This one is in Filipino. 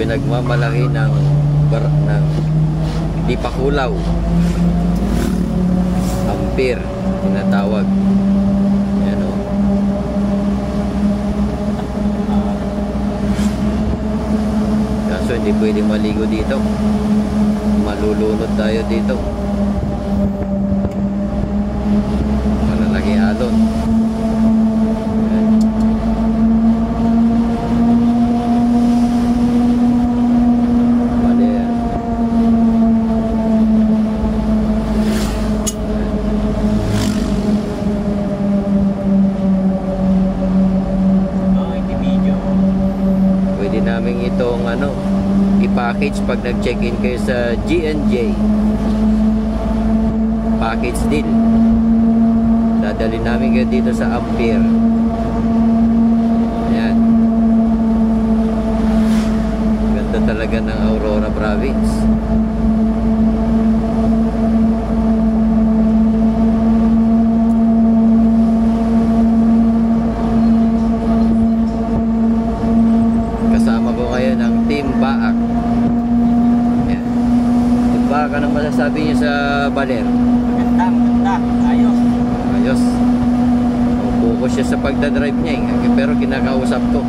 pinagmamalaki ng hindi pa kulaw, ampere tinatawag. Ayan o. Kaso hindi pwedeng maligo dito, malulunod tayo dito, malalaki alon. Itong i-package pag nag-check-in kayo sa GNJ, package deal. Dadalhin namin kayo dito sa Ampere. Ayan, ganda talaga ng Aurora Province. Baak. Ayan. Baak, anong masasabi niyo sa baler? Maganda, ayos. Ayos. Focus siya sa pagdadrive niya pero kinakausap ko.